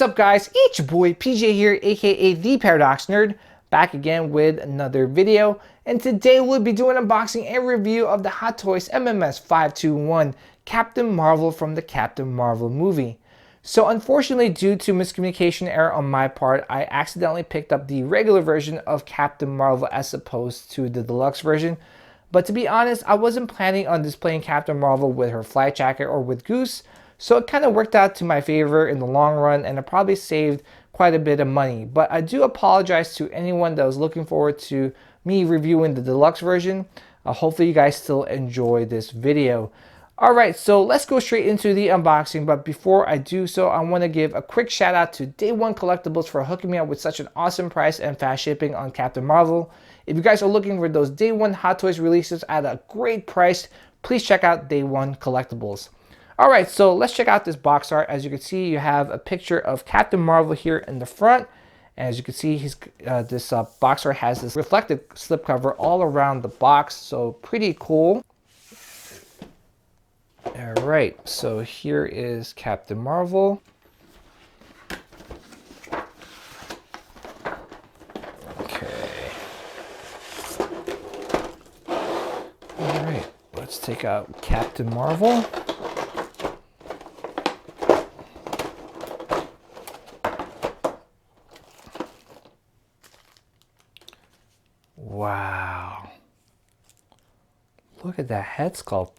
up guys, it's your boy PJ here, aka The Paradox Nerd, back again with another video. And today we'll be doing an unboxing and review of the Hot Toys MMS 521 Captain Marvel from the Captain Marvel movie. So unfortunately, due to miscommunication error on my part, I accidentally picked up the regular version of Captain Marvel as opposed to the deluxe version. But to be honest, I wasn't planning on displaying Captain Marvel with her flight jacket or with Goose, so it kind of worked out to my favor in the long run, and it probably saved quite a bit of money. But I do apologize to anyone that was looking forward to me reviewing the deluxe version. Hopefully you guys still enjoy this video. Alright, so let's go straight into the unboxing, but before I do so, I want to give a quick shout out to Day One Collectibles for hooking me up with such an awesome price and fast shipping on Captain Marvel. If you guys are looking for those Day One Hot Toys releases at a great price, please check out Day One Collectibles. Alright, so let's check out this box art. As you can see, you have a picture of Captain Marvel here in the front. And as you can see, this box art has this reflective slipcover all around the box, so pretty cool. Alright, so here is Captain Marvel. Okay. Alright, let's take out Captain Marvel. Wow. Look at that head sculpt.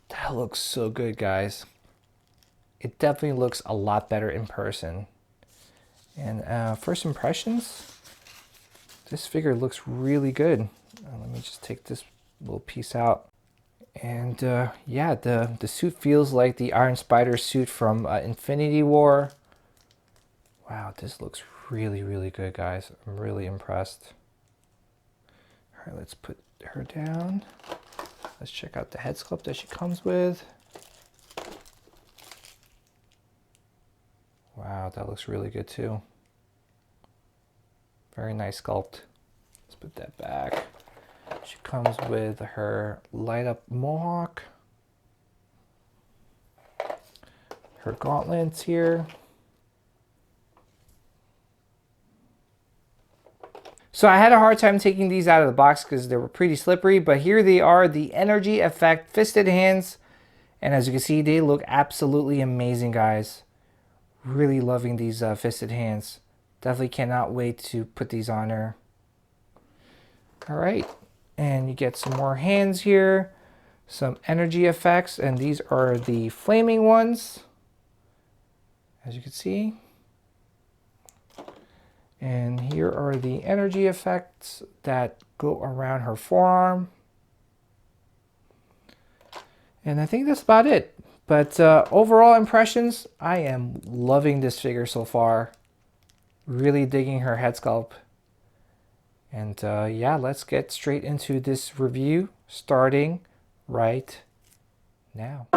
That looks so good, guys. It definitely looks a lot better in person. And first impressions, this figure looks really good. Let me just take this little piece out. And yeah, the suit feels like the Iron Spider suit from Infinity War. Wow, this looks really, really good, guys. I'm really impressed. All right, let's put her down. Let's check out the head sculpt that she comes with. Wow, that looks really good too. Very nice sculpt. Let's put that back. She comes with her light up mohawk. Her gauntlets here. So I had a hard time taking these out of the box because they were pretty slippery, but here they are, the Energy Effect Fisted Hands. And as you can see, they look absolutely amazing, guys. Really loving these fisted hands. Definitely cannot wait to put these on her. All right, and you get some more hands here, some energy effects, and these are the flaming ones, as you can see. And here are the energy effects that go around her forearm. And I think that's about it. But overall impressions, I am loving this figure so far. Really digging her head sculpt. And yeah, let's get straight into this review, starting right now.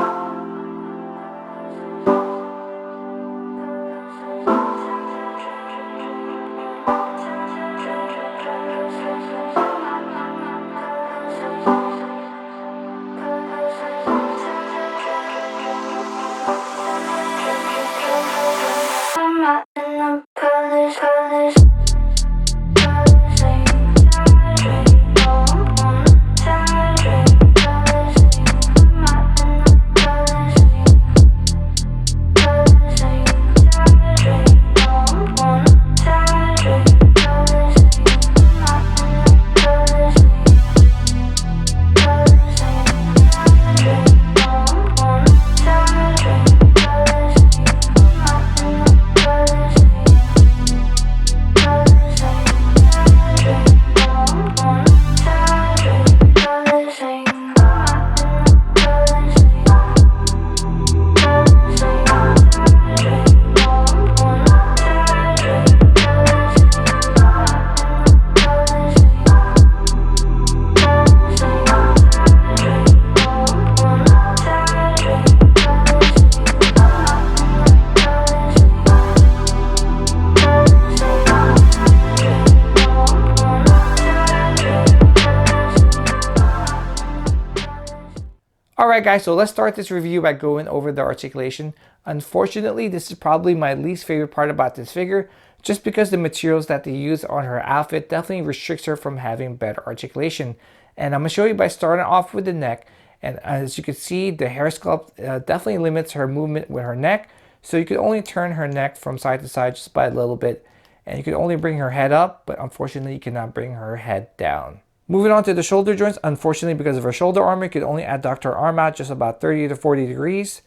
Alright guys, so let's start this review by going over the articulation. Unfortunately, this is probably my least favorite part about this figure, just because the materials that they use on her outfit definitely restricts her from having better articulation. And I'm going to show you by starting off with the neck. And as you can see, the hair sculpt definitely limits her movement with her neck. So you could only turn her neck from side to side just by a little bit. And you could only bring her head up, but unfortunately you cannot bring her head down. Moving on to the shoulder joints, unfortunately because of her shoulder armor, you could only adduct her arm out just about 30 to 40 degrees.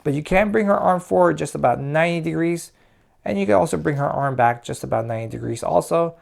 But you can bring her arm forward just about 90 degrees. And you can also bring her arm back just about 90 degrees also.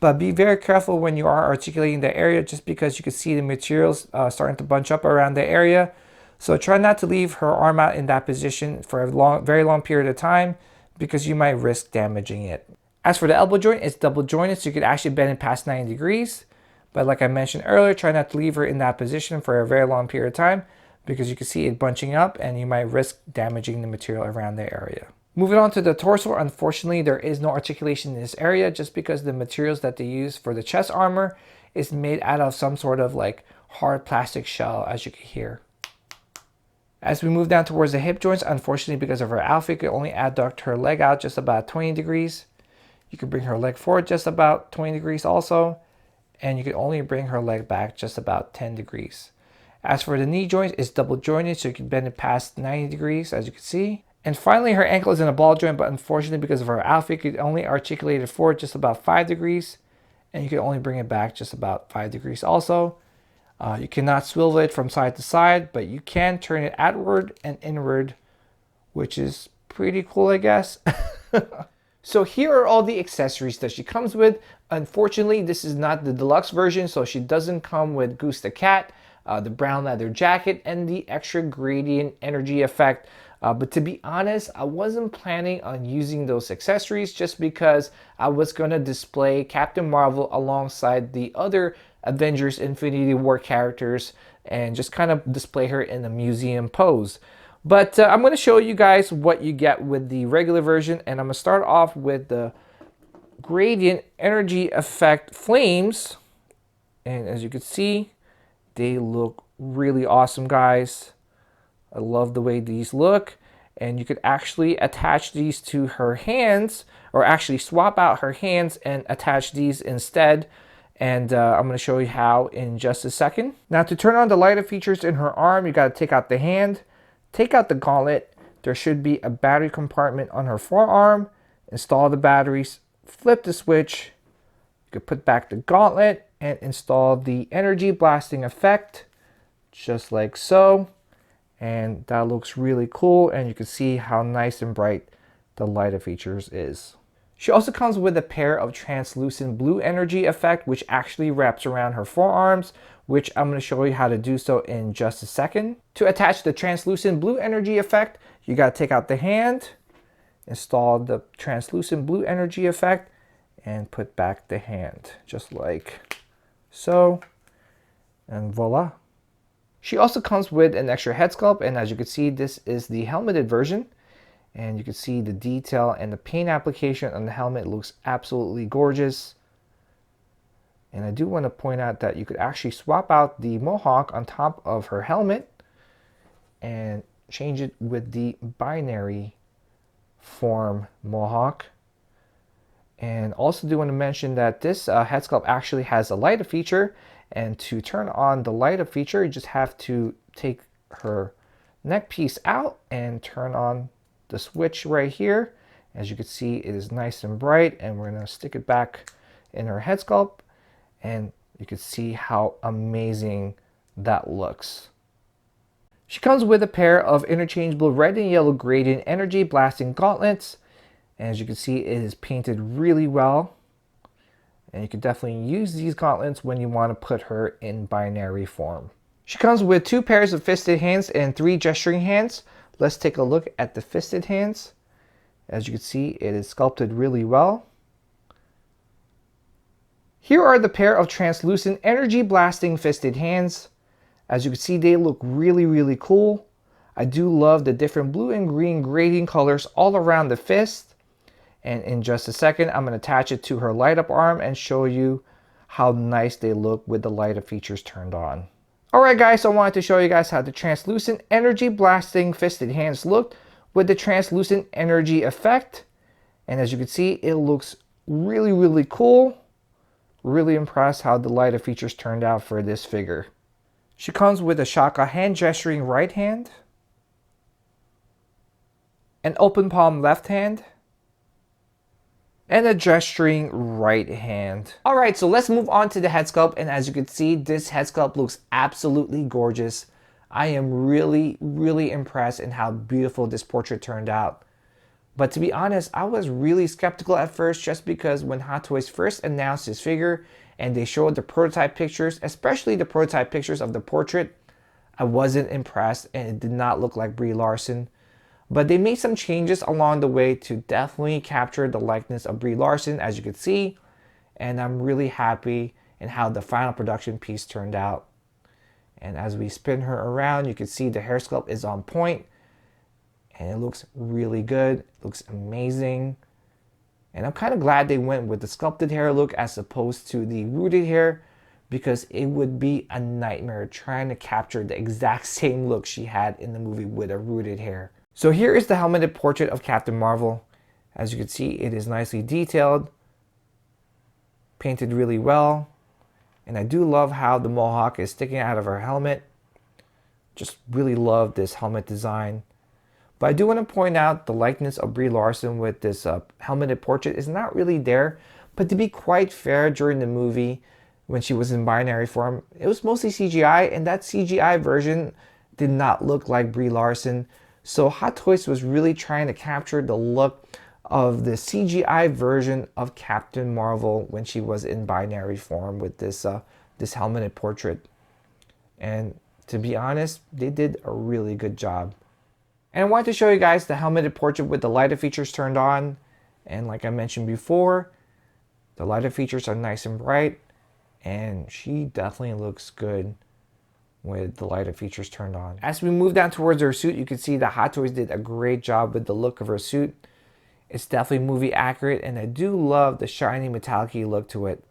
But be very careful when you are articulating the area, just because you can see the materials starting to bunch up around the area. So try not to leave her arm out in that position for a very long period of time, because you might risk damaging it. As for the elbow joint, it's double jointed, so you could actually bend it past 90 degrees. But like I mentioned earlier, try not to leave her in that position for a very long period of time, because you can see it bunching up and you might risk damaging the material around the area. Moving on to the torso, unfortunately there is no articulation in this area, just because the materials that they use for the chest armor is made out of some sort of like hard plastic shell, as you can hear. As we move down towards the hip joints, unfortunately because of her outfit, you can only adduct her leg out just about 20 degrees. You can bring her leg forward just about 20 degrees also. And you can only bring her leg back just about 10 degrees. As for the knee joint, it's double jointed, so you can bend it past 90 degrees, as you can see. And finally, her ankle is in a ball joint, but unfortunately because of her outfit, you can only articulate it forward just about 5 degrees. And you can only bring it back just about 5 degrees also. You cannot swivel it from side to side, but you can turn it outward and inward, which is pretty cool, I guess. So here are all the accessories that she comes with. Unfortunately, this is not the deluxe version, so she doesn't come with Goose the Cat, the brown leather jacket, and the extra gradient energy effect. But to be honest, I wasn't planning on using those accessories, just because I was going to display Captain Marvel alongside the other Avengers Infinity War characters and just kind of display her in a museum pose. But I'm going to show you guys what you get with the regular version, and I'm going to start off with the gradient energy effect flames. And as you can see, they look really awesome, guys. I love the way these look. And you could actually attach these to her hands, or actually swap out her hands and attach these instead. And I'm going to show you how in just a second. Now, to turn on the lighter features in her arm, you got to take out the hand, take out the gauntlet. There should be a battery compartment on her forearm. Install the batteries, flip the switch. You could put back the gauntlet and install the energy blasting effect, just like so. And that looks really cool, and you can see how nice and bright the lighter features is. She also comes with a pair of translucent blue energy effect, which actually wraps around her forearms, which I'm going to show you how to do so in just a second. To attach the translucent blue energy effect, you got to take out the hand, install the translucent blue energy effect, and put back the hand, just like so, and voila. She also comes with an extra head sculpt, and as you can see, this is the helmeted version. And you can see the detail and the paint application on the helmet looks absolutely gorgeous. And I do want to point out that you could actually swap out the mohawk on top of her helmet and change it with the binary form mohawk. And also do want to mention that this head sculpt actually has a lighter feature. And to turn on the lighter feature, you just have to take her neck piece out and turn on the switch right here. As you can see, it is nice and bright, and we're going to stick it back in her head sculpt, and you can see how amazing that looks. She comes with a pair of interchangeable red and yellow gradient energy blasting gauntlets, and as you can see, it is painted really well, and you can definitely use these gauntlets when you want to put her in binary form. She comes with 2 pairs of fisted hands and 3 gesturing hands. Let's take a look at the fisted hands. As you can see, it is sculpted really well. Here are the pair of translucent energy blasting fisted hands. As you can see, they look really, really cool. I do love the different blue and green gradient colors all around the fist. And in just a second, I'm going to attach it to her light up arm and show you how nice they look with the lighter features turned on. Alright guys, so I wanted to show you guys how the translucent energy blasting fisted hands looked with the translucent energy effect. And as you can see, it looks really cool. Really impressed how the lighter features turned out for this figure. She comes with a Shaka hand gesturing right hand, an open palm left hand, and a gesturing right hand. Alright, so let's move on to the head sculpt, and as you can see, this head sculpt looks absolutely gorgeous. I am really impressed in how beautiful this portrait turned out. But to be honest, I was really skeptical at first just because when Hot Toys first announced this figure and they showed the prototype pictures, especially the prototype pictures of the portrait, I wasn't impressed and it did not look like Brie Larson. But they made some changes along the way to definitely capture the likeness of Brie Larson, as you can see, and I'm really happy in how the final production piece turned out. And as we spin her around, you can see the hair sculpt is on point. And it looks really good. It looks amazing. And I'm kind of glad they went with the sculpted hair look as opposed to the rooted hair, because it would be a nightmare trying to capture the exact same look she had in the movie with a rooted hair. So here is the helmeted portrait of Captain Marvel. As you can see, it is nicely detailed, painted really well. And I do love how the mohawk is sticking out of her helmet. Just really love this helmet design. But I do want to point out the likeness of Brie Larson with this helmeted portrait is not really there. But to be quite fair, during the movie, when she was in binary form, it was mostly CGI, and that CGI version did not look like Brie Larson. So Hot Toys was really trying to capture the look of the CGI version of Captain Marvel when she was in binary form with this helmeted portrait. And to be honest, they did a really good job. And I wanted to show you guys the helmeted portrait with the lighter features turned on. And like I mentioned before, the lighter features are nice and bright. And she definitely looks good with the lighter features turned on. As we move down towards her suit, you can see that Hot Toys did a great job with the look of her suit. It's definitely movie accurate, and I do love the shiny metallic-y look to it.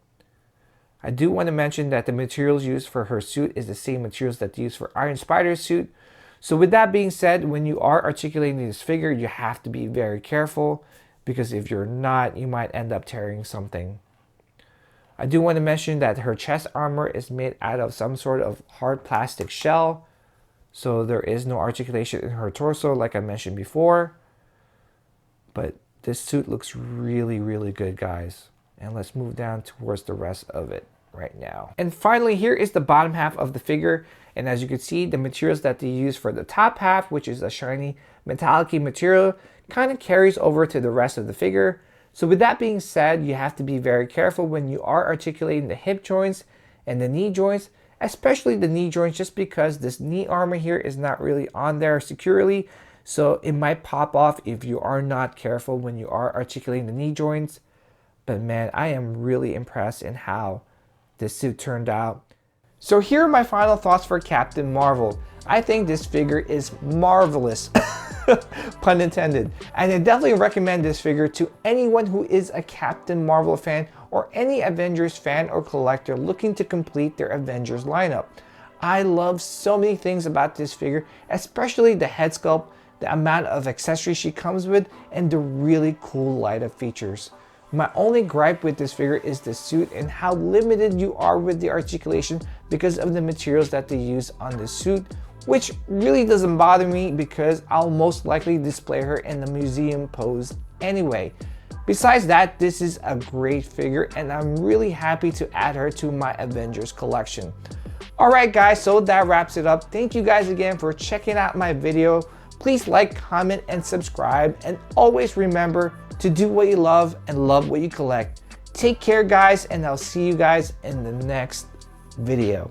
I do want to mention that the materials used for her suit is the same materials that they used for Iron Spider's suit. So with that being said, when you are articulating this figure, you have to be very careful, because if you're not, you might end up tearing something. I do want to mention that her chest armor is made out of some sort of hard plastic shell, so there is no articulation in her torso like I mentioned before. But this suit looks really good, guys. And let's move down towards the rest of it right now. And finally, here is the bottom half of the figure. And as you can see, the materials that they use for the top half, which is a shiny metallic-y material, kind of carries over to the rest of the figure. So with that being said, you have to be very careful when you are articulating the hip joints and the knee joints, especially the knee joints, just because this knee armor here is not really on there securely. So it might pop off if you are not careful when you are articulating the knee joints. But man, I am really impressed in how this suit turned out. So here are my final thoughts for Captain Marvel. I think this figure is marvelous. Pun intended. And I definitely recommend this figure to anyone who is a Captain Marvel fan or any Avengers fan or collector looking to complete their Avengers lineup. I love so many things about this figure, especially the head sculpt, the amount of accessories she comes with, and the really cool light-up features. My only gripe with this figure is the suit and how limited you are with the articulation because of the materials that they use on the suit, which really doesn't bother me because I'll most likely display her in the museum pose anyway. Besides that, this is a great figure and I'm really happy to add her to my Avengers collection. Alright guys, so that wraps it up. Thank you guys again for checking out my video. Please like, comment, and subscribe, and always remember to do what you love and love what you collect. Take care guys, and I'll see you guys in the next video.